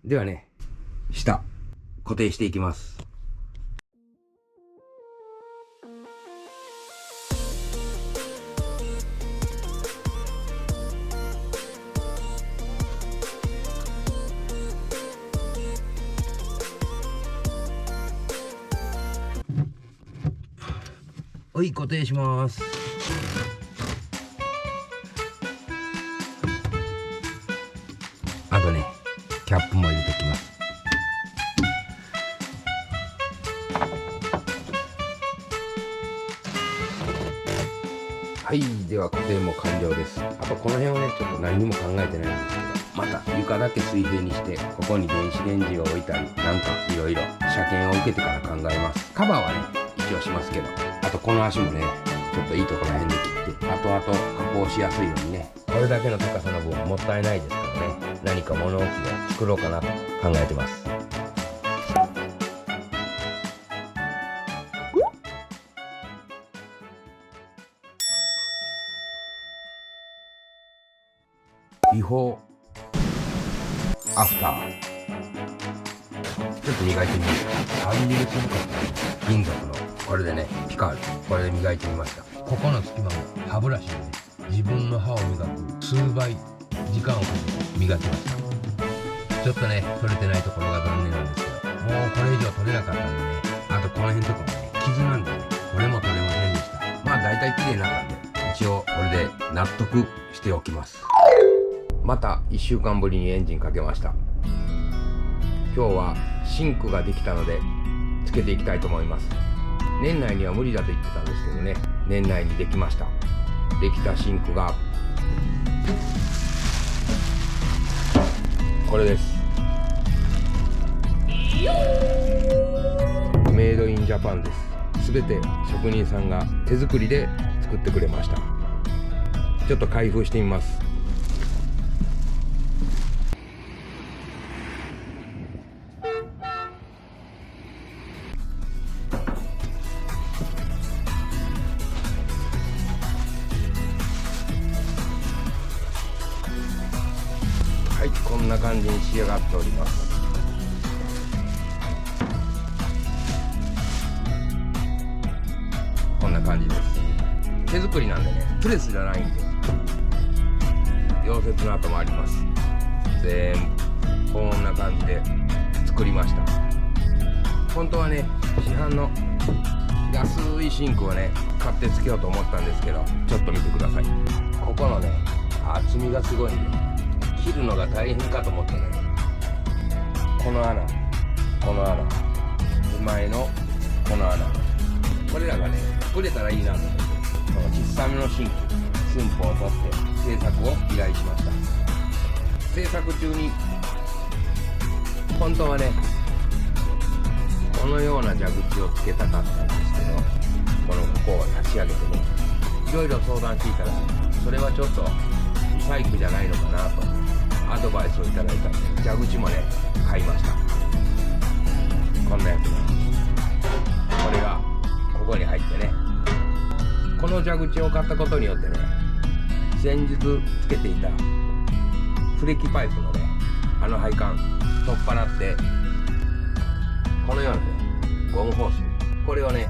ではね、下固定していきます。はい、固定します。あとね、キャップも入れておきます。はい、では固定も完了です。あとこの辺をね、ちょっと何にも考えてないんですけど、また床だけ水平にして、ここに電子レンジを置いたり、なんかいろいろ車検を受けてから考えます。カバーはね、一応しますけど、あとこの足もね、ちょっといいところら辺で切って、後々加工しやすいようにね、これだけの高さの分もったいないですからね、何か物置を作ろうかなと考えてます。ビフォーアフター、ちょっと磨いてみます。アルミで強かった銀属のこれでね、ピカール、これで磨いてみました。ここの隙間も歯ブラシでね、自分の歯を磨く数倍時間をかけて磨きました。ちょっとね、取れてないところが残念なんですけど、もうこれ以上取れなかったんでね、あとこの辺とかもね、傷なんでね、これも取れませんでした。まあ大体綺麗な感じで、一応これで納得しておきます。また1週間ぶりにエンジンかけました。今日はシンクができたのでつけていきたいと思います。年内には無理だと言ってたんですけどね、年内にできました。できたシンクがこれです。メイドインジャパンです。全て職人さんが手作りで作ってくれました。ちょっと開封してみます。はい、こんな感じに仕上がっております。こんな感じです。手作りなんでね、プレスじゃないんで溶接の跡もあります。全部こんな感じで作りました。本当はね、市販の安いシンクをね買ってつけようと思ったんですけど、ちょっと見てください。ここのね、厚みがすごいんで切るのが大変かと思ってね、この穴、この穴、手前のこの穴、これらがね取れたらいいなと思って、この小さめのシンク寸法を取って製作を依頼しました。製作中に本当はね、このような蛇口をつけたかったんですけど、ここを立ち上げてね、いろいろ相談していたら、それはちょっとリサイクルじゃないのかなとアドバイスをいただいたんで、蛇口もね買いました。こんなやつね、これがここに入ってね、この蛇口を買ったことによってね、先日つけていたフレキパイプのね、あの配管取っ払って、このようなねゴムホース、これをね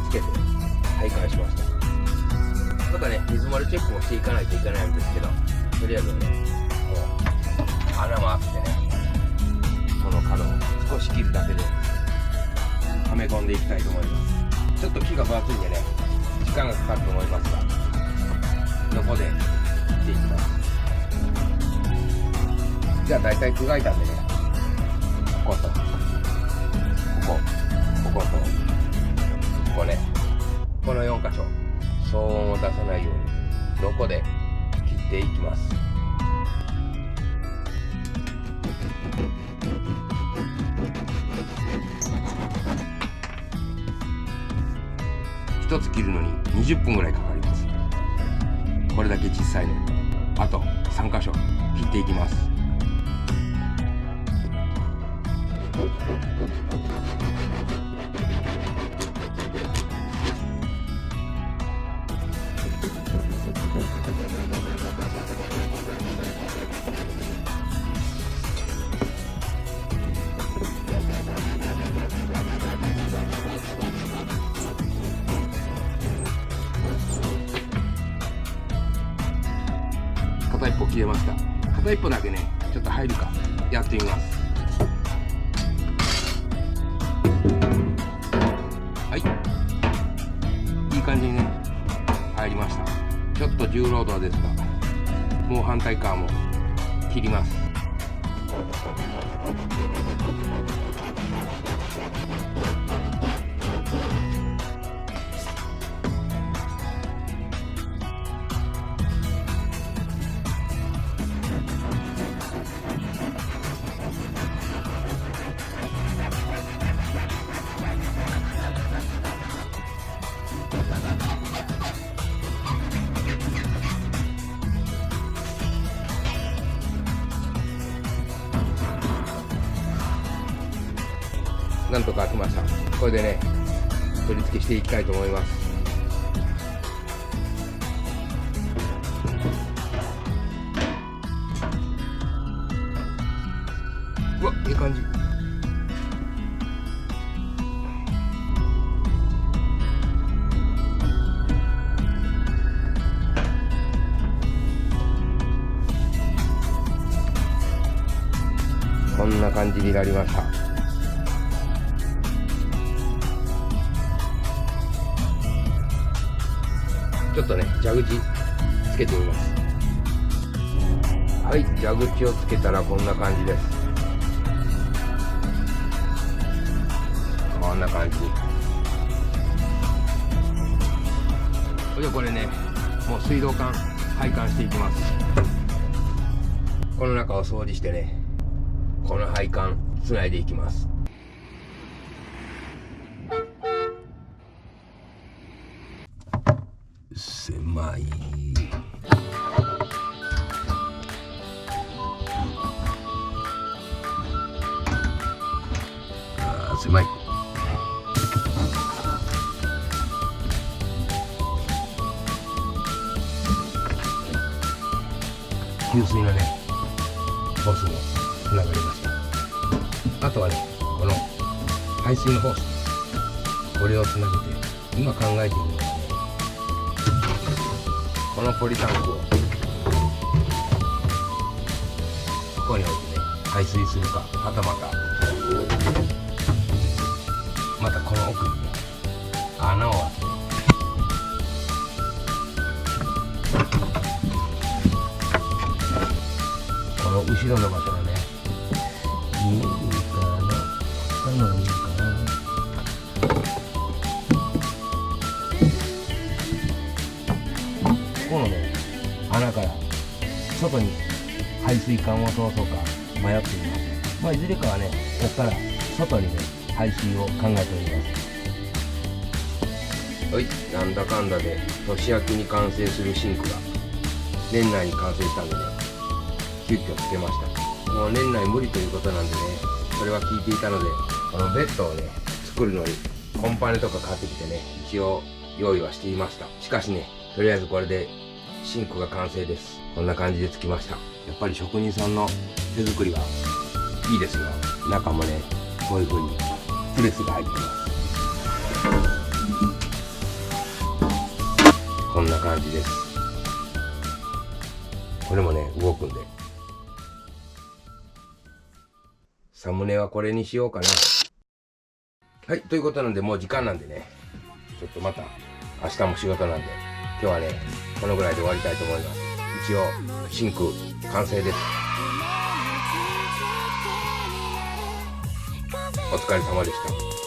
つけて配管しました。ただね、水漏れチェックもしていかないといけないんですけど、とりあえずね、穴もあってね、この角を少し切るだけではめ込んでいきたいと思います。ちょっと木が分厚いんでね、時間がかかると思いますが、横で切っていきます。じゃあ大体砕いたんでね、こことここ、こことここね、この4箇所騒音を出さないようにロコで切っていきます。1つ切るのに20分ぐらいかかります。これだけ小さいのにあと3箇所切っていきます。と一歩だけねちょっと入るかやってみます。はい、いい感じにね入りました。ちょっと重労働ですがもう反対側も切ります。なんとか開きました。これでね取り付けしていきたいと思います。うわ、いい感じ。こんな感じになりました。ちょっとね蛇口つけてみます。はい、蛇口をつけたらこんな感じです。こんな感じ。でこれねもう水道管配管していきます。この中を掃除してねこの配管つないでいきます。狭い。狭い。給水のねホースもつながりました。あとはねこの排水のホースこれをつなげて今考えているのはねこのポリタンクをここに置いてね排水するかはたまたこの奥にね穴を開けてこの後ろの場所がね見えるかな、見えるかな。このね穴から外に排水管を通そうか迷っています。いずれかはねここから外にね排水を考えております。はい、なんだかんだで年明けに完成するシンクが年内に完成したんでね急遽つけました。もう年内無理ということなんでねそれは聞いていたのでこのベッドをね作るのにコンパネとか買ってきてね一応用意はしていました。しかしねとりあえずこれでシンクが完成です。こんな感じでつきました。やっぱり職人さんの手作りはいいですよ。中もねこういう風にプレスが入ってます。こんな感じです。これもね動くんでサムネはこれにしようかな。はい、ということなんでもう時間なんでねちょっとまた明日も仕事なんで今日はねこのぐらいで終わりたいと思います。一応シンク完成です。お疲れ様でした。